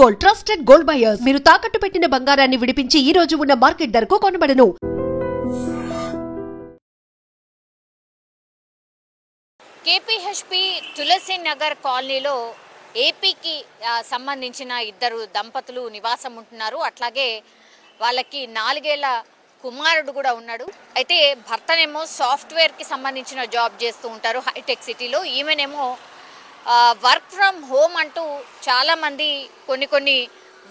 Gold, trusted gold buyers. మీరు తాకట్టు పెట్టిన బంగారాన్ని విడిపించి ఈ రోజు ఉన్న మార్కెట్ ధరకు కొనబడను. కేపీహెచ్పీ తులసి నగర్ కాలనీలో ఏపీకి సంబంధించిన ఇద్దరు దంపతులు నివాసం ఉంటున్నారు. అట్లాగే వాళ్ళకి 4 ఏళ్ల కుమారుడు కూడా ఉన్నాడు. అయితే భర్తనేమో సాఫ్ట్వేర్కి సంబంధించిన జాబ్ చేస్తూ ఉంటారు హైటెక్ సిటీలో. ఈమెనేమో వర్క్ ఫ్రమ్ హోమ్ అంటూ చాలామంది కొన్ని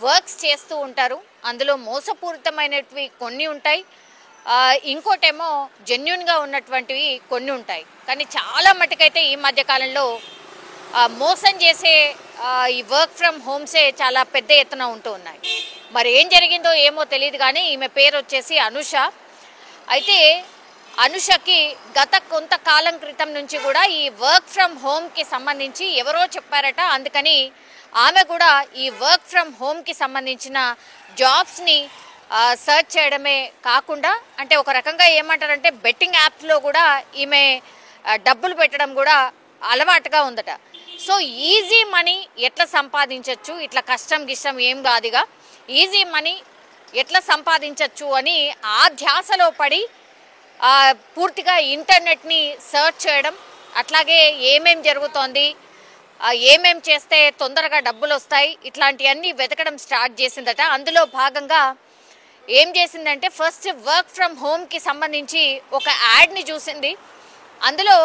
వర్క్స్ చేస్తూ ఉంటారు. అందులో మోసపూరితమైనవి కొన్ని ఉంటాయి, ఇంకోటేమో జెన్యున్గా ఉన్నటువంటివి కొన్ని ఉంటాయి. కానీ చాలా మటుకైతే ఈ మధ్యకాలంలో మోసం చేసే ఈ వర్క్ ఫ్రమ్ హోమ్సే చాలా పెద్ద ఎత్తున ఉంటూ ఉన్నాయి. మరి ఏం జరిగిందో ఏమో తెలియదు, కానీ ఈమె పేరు వచ్చేసి అనుష. అయితే అనుషకి గత కొంతకాలం క్రితం నుంచి కూడా ఈ వర్క్ ఫ్రమ్ హోమ్కి సంబంధించి ఎవరో చెప్పారట. అందుకని ఆమె కూడా ఈ వర్క్ ఫ్రమ్ హోమ్కి సంబంధించిన జాబ్స్ని సర్చ్ చేయడమే కాకుండా, అంటే ఒక రకంగా ఏమంటారంటే బెట్టింగ్ యాప్స్లో కూడా ఈమె డబ్బులు పెట్టడం కూడా అలవాటుగా ఉందట. సో ఈజీ మనీ ఎట్లా సంపాదించవచ్చు, ఇట్లా కష్టం గిష్టం ఏం కాదుగా, ఈజీ మనీ ఎట్లా సంపాదించవచ్చు అని ఆ ధ్యాసలో పడి పూర్తిగా ఇంటర్నెట్ని సర్చ్ చేయడం, అట్లాగే ఏమేం జరుగుతోంది, ఏమేం చేస్తే తొందరగా డబ్బులు వస్తాయి, ఇట్లాంటివన్నీ వెతకడం స్టార్ట్ చేసిందట. అందులో భాగంగా ఏం చేసిందంటే ఫస్ట్ వర్క్ ఫ్రమ్ హోమ్కి సంబంధించి ఒక యాడ్ని చూసింది. అందులో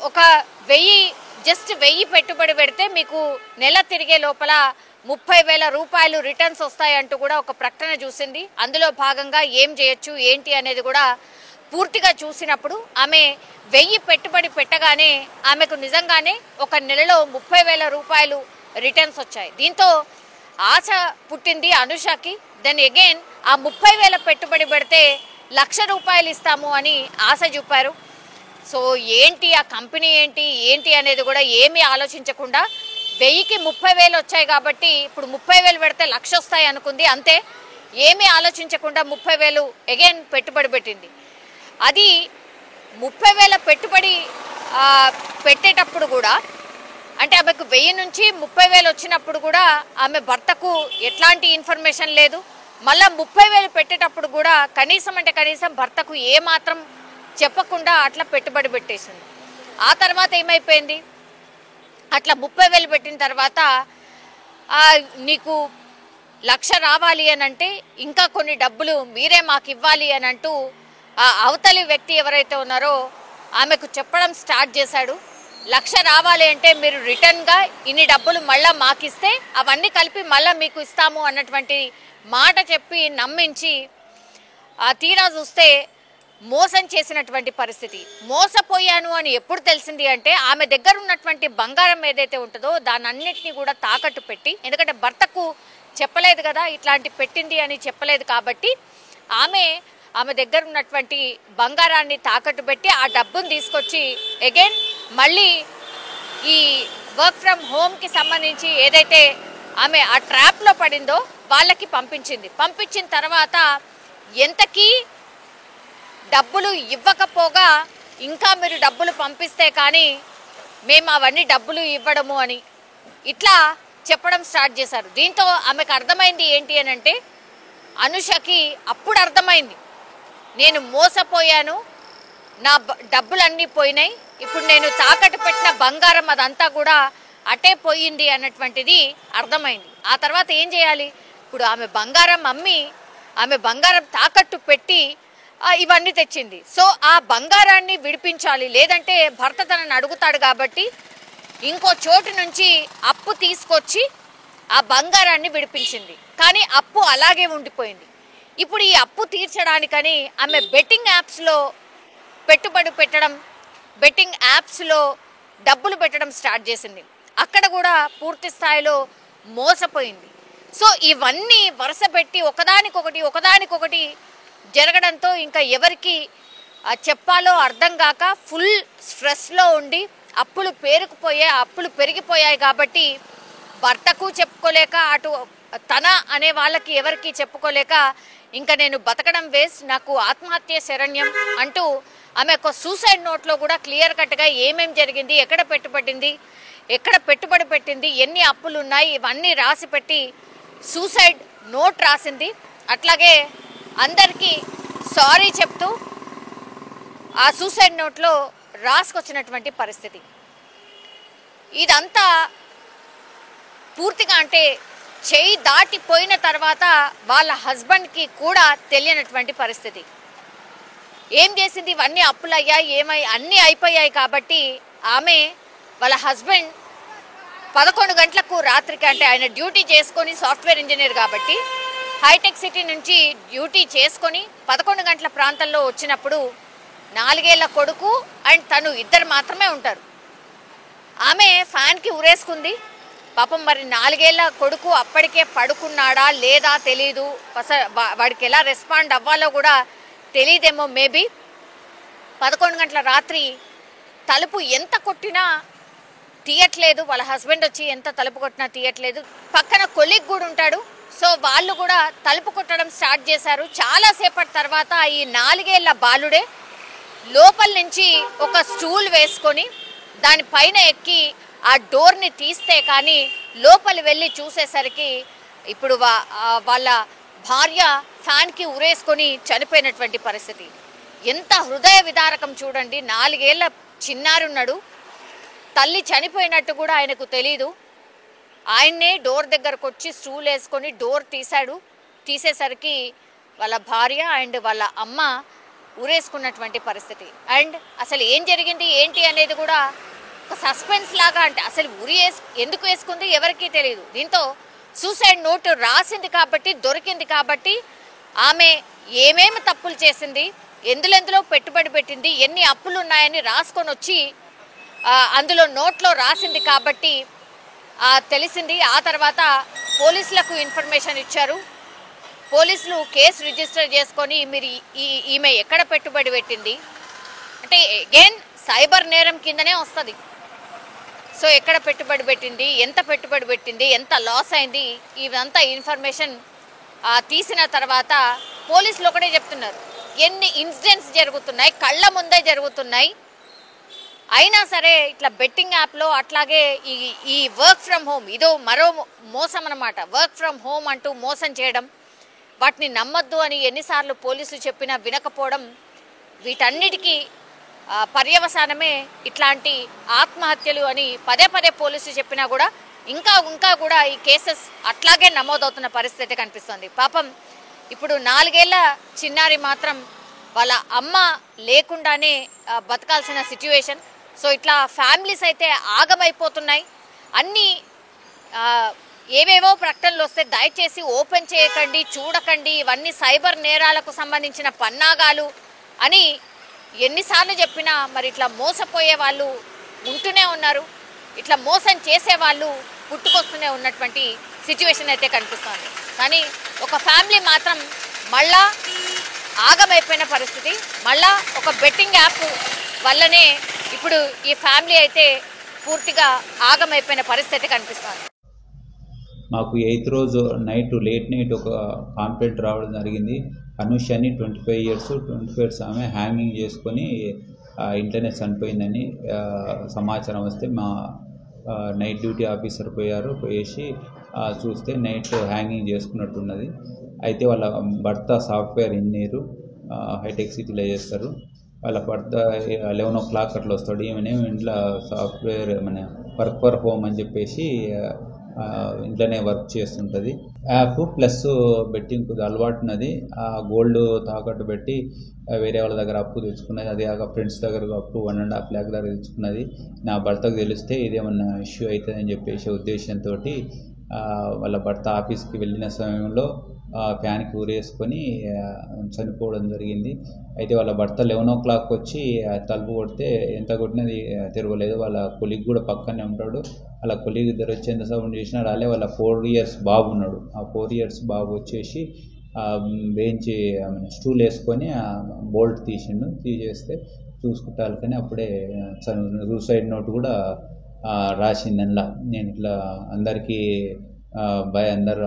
ఒక 1000 పెట్టుబడి పెడితే మీకు నెల తిరిగే లోపల 30,000 రూపాయలు రిటర్న్స్ వస్తాయంటూ కూడా ఒక ప్రకటన చూసింది. అందులో భాగంగా ఏం చేయొచ్చు ఏంటి అనేది కూడా పూర్తిగా చూసినప్పుడు ఆమె 1000 పెట్టుబడి పెట్టగానే ఆమెకు నిజంగానే ఒక నెలలో 30,000 రూపాయలు రిటర్న్స్ వచ్చాయి. దీంతో ఆశ పుట్టింది అనుషకి. దెన్ అగైన్ ఆ 30,000 పెట్టుబడి పెడితే 1,00,000 రూపాయలు ఇస్తాము అని ఆశ చూపారు. సో ఏంటి ఆ కంపెనీ ఏంటి అనేది కూడా ఏమీ ఆలోచించకుండా 1000కి 30,000 వచ్చాయి కాబట్టి ఇప్పుడు 30,000 పెడితే 1,00,000 వస్తాయి అనుకుంది. అంతే, ఏమీ ఆలోచించకుండా 30,000 అగైన్ పెట్టుబడి పెట్టింది. అది 30,000 పెట్టుబడి పెట్టేటప్పుడు కూడా, అంటే ఆమెకు 1000 నుంచి 30,000 వచ్చినప్పుడు కూడా ఆమె భర్తకు ఎట్లాంటి ఇన్ఫర్మేషన్ లేదు. మళ్ళీ 30,000 పెట్టేటప్పుడు కూడా కనీసం భర్తకు ఏమాత్రం చెప్పకుండా అట్లా పెట్టుబడి పెట్టేసింది. ఆ తర్వాత ఏమైపోయింది, అట్లా 30,000 పెట్టిన తర్వాత నీకు 1,00,000 రావాలి అని అంటే ఇంకా కొన్ని డబ్బులు మీరే మాకు ఇవ్వాలి అని అంటూ ఆ అవతలి వ్యక్తి ఎవరైతే ఉన్నారో ఆమెకు చెప్పడం స్టార్ట్ చేశాడు. 1,00,000 రావాలి అంటే మీరు రిటర్న్గా ఇన్ని డబ్బులు మళ్ళీ మాకు ఇస్తే అవన్నీ కలిపి మళ్ళీ మీకు ఇస్తాము అన్నటువంటి మాట చెప్పి నమ్మించి తీరా చూస్తే మోసం చేసినటువంటి పరిస్థితి. మోసపోయాను అని ఎప్పుడు తెలిసింది అంటే ఆమె దగ్గర ఉన్నటువంటి బంగారం ఏదైతే ఉంటుందో దాని అన్నిటినీ కూడా తాకట్టు పెట్టి, ఎందుకంటే భర్తకు చెప్పలేదు కదా ఇట్లాంటి పెట్టింది అని చెప్పలేదు కాబట్టి ఆమె దగ్గర ఉన్నటువంటి బంగారాన్ని తాకట్టు పెట్టి ఆ డబ్బును తీసుకొచ్చి అగైన్ మళ్ళీ ఈ వర్క్ ఫ్రమ్ హోమ్కి సంబంధించి ఏదైతే ఆమె ఆ ట్రాప్లో పడిందో వాళ్ళకి పంపించిన తర్వాత ఎంతకీ డబ్బులు ఇవ్వకపోగా ఇంకా మీరు డబ్బులు పంపిస్తే కానీ మేము అవన్నీ డబ్బులు ఇవ్వడము అని ఇట్లా చెప్పడం స్టార్ట్ చేశారు. దీంతో ఆమెకు అర్థమైంది ఏంటి అని అంటే, అనుషకి అప్పుడు అర్థమైంది నేను మోసపోయాను, నా డబ్బులన్నీ పోయినాయి, ఇప్పుడు నేను తాకట్టు పెట్టిన బంగారం అదంతా కూడా అటే పోయింది అన్నటువంటిది అర్థమైంది. ఆ తర్వాత ఏం చేయాలి, ఇప్పుడు ఆమె బంగారం అమ్మి ఆమె బంగారం తాకట్టు పెట్టి ఇవన్నీ తెచ్చింది. సో ఆ బంగారాన్ని విడిపించాలి, లేదంటే భర్త తనని అడుగుతాడు కాబట్టి ఇంకో చోటు నుంచి అప్పు తీసుకొచ్చి ఆ బంగారాన్ని విడిపించింది. కానీ అప్పు అలాగే ఉండిపోయింది. ఇప్పుడు ఈ అప్పు తీర్చడానికని ఆమె బెట్టింగ్ యాప్స్లో పెట్టుబడి పెట్టడం, బెట్టింగ్ యాప్స్లో డబ్బులు పెట్టడం స్టార్ట్ చేసింది. అక్కడ కూడా పూర్తి స్థాయిలో మోసపోయింది. సో ఇవన్నీ వరుస పెట్టి ఒకదానికొకటి జరగడంతో ఇంకా ఎవరికి చెప్పాలో అర్థం కాక ఫుల్ స్ట్రెస్లో ఉండి అప్పులు పెరిగిపోయాయి కాబట్టి భర్తకు చెప్పుకోలేక, అటు తన అనే వాళ్ళకి ఎవరికి చెప్పుకోలేక ఇంకా నేను బతకడం వేస్ట్, నాకు ఆత్మహత్య శరణ్యం అంటూ ఆమె ఒక సూసైడ్ నోట్లో కూడా క్లియర్ కట్గా ఏమేం జరిగింది, ఎక్కడ పెట్టుబడింది, ఎక్కడ పెట్టుబడి పెట్టింది, ఎన్ని అప్పులు ఉన్నాయి, ఇవన్నీ రాసి పెట్టి సూసైడ్ నోట్ రాసింది. అట్లాగే అందరికీ సారీ చెప్తూ ఆ సూసైడ్ నోట్లో రాసుకొచ్చినటువంటి పరిస్థితి. ఇదంతా పూర్తిగా అంటే చేయి దాటిపోయిన తర్వాత వాళ్ళ హస్బెండ్కి కూడా తెలియనటువంటి పరిస్థితి. ఏం చేసింది, ఇవన్నీ అప్పులయ్యాయి, అన్నీ అయిపోయాయి కాబట్టి ఆమె వాళ్ళ హస్బెండ్ 11 గంటలకు రాత్రికి, అంటే ఆయన డ్యూటీ చేసుకొని సాఫ్ట్వేర్ ఇంజనీర్ కాబట్టి హైటెక్ సిటీ నుంచి డ్యూటీ చేసుకొని 11 గంటల ప్రాంతంలో వచ్చినప్పుడు 4 ఏళ్ల కొడుకు అండ్ తను ఇద్దరు మాత్రమే ఉంటారు. ఆమె ఫ్యాన్కి ఉరేసుకుంది. పాపం మరి 4 ఏళ్ల కొడుకు అప్పటికే పడుకున్నాడా లేదా తెలీదు, వాడికి ఎలా రెస్పాండ్ అవ్వాలో కూడా తెలియదేమో. మేబీ 11 గంటల రాత్రి తలుపు ఎంత కొట్టినా తీయట్లేదు, వాళ్ళ హస్బెండ్ వచ్చి ఎంత తలుపు కొట్టినా తీయట్లేదు. పక్కన కొలీగ్ కూడా ఉంటాడు, సో వాళ్ళు కూడా తలుపు కొట్టడం స్టార్ట్ చేశారు. చాలాసేపటి తర్వాత ఈ 4 ఏళ్ల బాలుడే లోపల నుంచి ఒక స్టూల్ వేసుకొని దానిపైన ఎక్కి ఆ డోర్ని తీస్తే కానీ లోపలి వెళ్ళి చూసేసరికి ఇప్పుడు వాళ్ళ భార్య ఫ్యాన్కి ఉరేసుకొని చనిపోయినటువంటి పరిస్థితి. ఎంత హృదయ విదారకం చూడండి. 4 ఏళ్ల చిన్నారి ఉన్నాడు, తల్లి చనిపోయినట్టు కూడా ఆయనకు తెలీదు. ఆయన్నే డోర్ దగ్గరకు వచ్చి స్టూల్ వేసుకొని డోర్ తీసేసరికి వాళ్ళ భార్య అండ్ వాళ్ళ అమ్మ ఉరేసుకున్నటువంటి పరిస్థితి. అండ్ అసలు ఏం జరిగింది ఏంటి అనేది కూడా ఒక సస్పెన్స్ లాగా, అంటే అసలు ఎందుకు వేసుకుంది ఎవరికీ తెలియదు. దీంతో సూసైడ్ నోటు రాసింది కాబట్టి, దొరికింది కాబట్టి, ఆమె ఏమేమి తప్పులు చేసింది, ఎందులో పెట్టుబడి పెట్టింది, ఎన్ని అప్పులు ఉన్నాయని రాసుకొని వచ్చి అందులో నోట్లో రాసింది కాబట్టి తెలిసింది. ఆ తర్వాత పోలీసులకు ఇన్ఫర్మేషన్ ఇచ్చారు. పోలీసులు కేసు రిజిస్టర్ చేసుకొని మీరు ఈమె ఎక్కడ పెట్టుబడి పెట్టింది అంటే అగైన్ సైబర్ నేరం కిందనే వస్తుంది. సో ఎక్కడ పెట్టుబడి పెట్టింది, ఎంత పెట్టుబడి పెట్టింది, ఎంత లాస్ అయింది, ఇవంతా ఇన్ఫర్మేషన్ తీసిన తర్వాత పోలీసులు ఒకటే చెప్తున్నారు, ఎన్ని ఇన్సిడెంట్స్ జరుగుతున్నాయి, కళ్ళ ముందే జరుగుతున్నాయి, అయినా సరే ఇట్లా బెట్టింగ్ యాప్లో అట్లాగే ఈ వర్క్ ఫ్రమ్ హోమ్ ఇదో మరో మోసం అన్నమాట. వర్క్ ఫ్రమ్ హోమ్ అంటూ మోసం చేయడం, వాటిని నమ్మొద్దు అని ఎన్నిసార్లు పోలీసులు చెప్పినా వినకపోవడం, వీటన్నిటికీ పర్యవసానమే ఇట్లాంటి ఆత్మహత్యలు అని పదే పోలీసులు చెప్పినా కూడా ఇంకా కూడా ఈ కేసెస్ అట్లాగే నమోదవుతున్న పరిస్థితి కనిపిస్తుంది. పాపం ఇప్పుడు 4 ఏళ్ల చిన్నారి మాత్రం వాళ్ళ అమ్మ లేకుండానే బతకాల్సిన సిచ్యువేషన్. సో ఇట్లా ఫ్యామిలీస్ అయితే ఆగమైపోతున్నాయి. అన్నీ ఏవేవో ప్రకటనలు వస్తే దయచేసి ఓపెన్ చేయకండి, చూడకండి, ఇవన్నీ సైబర్ నేరాలకు సంబంధించిన పన్నాగాలు అని ఎన్నిసార్లు చెప్పినా మరి ఇట్లా మోసపోయే వాళ్ళు ఉంటూనే ఉన్నారు, ఇట్లా మోసం చేసే వాళ్ళు పుట్టుకొస్తూనే ఉన్నటువంటి సిచ్యువేషన్ అయితే కనిపిస్తుంది. కానీ ఒక ఫ్యామిలీ మాత్రం మళ్ళా ఆగమైపోయిన పరిస్థితి. మళ్ళా ఒక బెట్టింగ్ యాప్ వల్లనే ఇప్పుడు ఈ ఫ్యామిలీ అయితే పూర్తిగా ఆగమైపోయిన పరిస్థితి కనిపిస్తుంది. మాకు 8th రోజు లేట్ నైట్ ఒక కాంప్లైంట్ రావడం జరిగింది. అనుష్ అని 25 years 25 years ఆమె హ్యాంగింగ్ చేసుకొని ఇంట్లోనే చనిపోయిందని సమాచారం వస్తే మా నైట్ డ్యూటీ ఆఫీసర్ పోయేసి చూస్తే నైట్ హ్యాంగింగ్ చేసుకున్నట్టున్నది. అయితే వాళ్ళ భర్త సాఫ్ట్వేర్ ఇంజనీరు హైటెక్ సిటీలో చేస్తారు. వాళ్ళ భర్త 11 o'clock అట్లా వస్తాడు. ఈమెనేమో ఇంట్లో సాఫ్ట్వేర్ వర్క్ ఫర్ హోమ్ అని చెప్పేసి ఇంట్లోనే వర్క్ చేస్తుంటుంది. యాప్ ప్లస్ బెట్టింగ్ కొద్దిగా అలవాటు ఉన్నది. ఆ గోల్డ్ తాకట్టు పెట్టి వేరే వాళ్ళ దగ్గర అప్పు తెచ్చుకున్నది. అది కాక ఫ్రెండ్స్ దగ్గర అప్పు 1.5 lakh దగ్గర తెచ్చుకున్నది. నా భర్తకు తెలిస్తే ఇదేమన్నా ఇష్యూ అవుతుందని చెప్పేసి ఉద్దేశంతో వాళ్ళ భర్త ఆఫీస్కి వెళ్ళిన సమయంలో ఫ్యాన్కి ఊరేసుకొని చనిపోవడం జరిగింది. అయితే వాళ్ళ భర్త 11 o'clock వచ్చి తలుపు కొడితే ఎంత కొట్టినది తిరగలేదు. వాళ్ళ కొలీగ్ కూడా పక్కనే ఉంటాడు. వాళ్ళ కొలీగ్ ఇద్దరు వచ్చి ఎంత సౌండ్ చేసినా రాలే. వాళ్ళ 4 years బాబు ఉన్నాడు. ఆ 4 years బాబు వచ్చేసి బెంచ్ స్టూల్ వేసుకొని బోల్ట్ తీసేస్తే చూసుకుంటారు. కానీ అప్పుడే సూసైడ్ నోట్ కూడా రాసింది. అందులో నేను ఇట్లా అందరికీ బై అందరు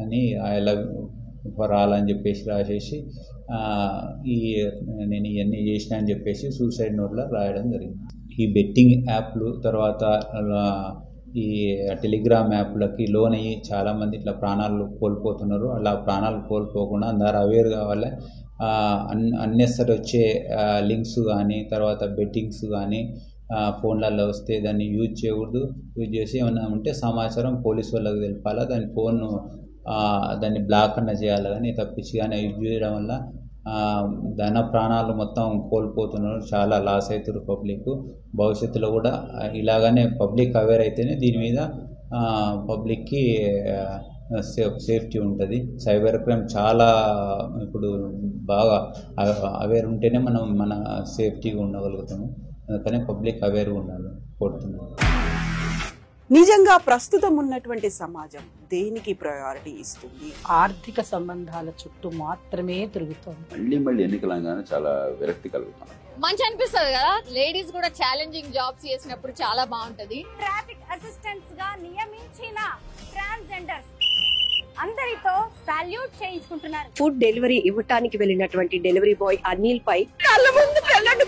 అని ఐ లవ్ ఫర్ ఆల్ అని చెప్పేసి రాసేసి నేను ఇవన్నీ చేసిన అని చెప్పేసి సూసైడ్ నోట్లో రాయడం జరిగింది. ఈ బెట్టింగ్ యాప్లు తర్వాత ఈ టెలిగ్రామ్ యాప్లకి లోన్ అయ్యి చాలామంది ఇట్లా ప్రాణాలు కోల్పోతున్నారు. అలా ప్రాణాలు కోల్పోకుండా అందరూ అవేర్ కావాలి. అన్నెసరీ వచ్చే లింక్స్ కానీ తర్వాత బెట్టింగ్స్ కానీ ఫోన్లలో వస్తే దాన్ని యూజ్ చేయకూడదు. యూజ్ చేసి ఏమైనా ఉంటే సమాచారం పోలీసు వాళ్ళకి తెలిపాలా. దాన్ని బ్లాక్ అన్న చేయాలి. కానీ తప్పించి కానీ యూజ్ చేయడం వల్ల ధన ప్రాణాలు మొత్తం కోల్పోతున్నారు. చాలా లాస్ అవుతారు పబ్లిక్. భవిష్యత్తులో కూడా ఇలాగనే పబ్లిక్ అవేర్ అయితేనే దీని మీద పబ్లిక్కి సేఫ్టీ ఉంటుంది. సైబర్ క్రైమ్ చాలా ఇప్పుడు బాగా అవేర్ ఉంటేనే మనం మన సేఫ్టీగా ఉండగలుగుతాము. అందుకనే పబ్లిక్ అవేర్గా ఉండాలి కోరుతున్నాను. నిజంగా ప్రస్తుతం ఉన్నటువంటి సమాజం దేనికి ప్రయారిటీ ఇస్తుంది? ఆర్థిక సంబంధాల చుట్టూ మాత్రమే తిరుగుతోంది. మళ్ళీ ఎన్నికలంగానే చాలా విరక్తి కలుగుతాం. మంచి అనిపిస్తుంది కదా, లేడీస్ కూడా ఛాలెంజింగ్ జాబ్స్ చేసినప్పుడు చాలా బాగుంటది. ట్రాఫిక్ అసిస్టెంట్స్ గా నియమించిన ట్రాన్స్జెండర్స్ అందరితో సాల్యూట్ చేయించుకుంటున్నారు. ఫుడ్ డెలివరీ ఇవ్వటానికి వెళ్ళినటువంటి డెలివరీ బాయ్ అనిల్ పై కళ్ళ ముందు పెళ్ళండి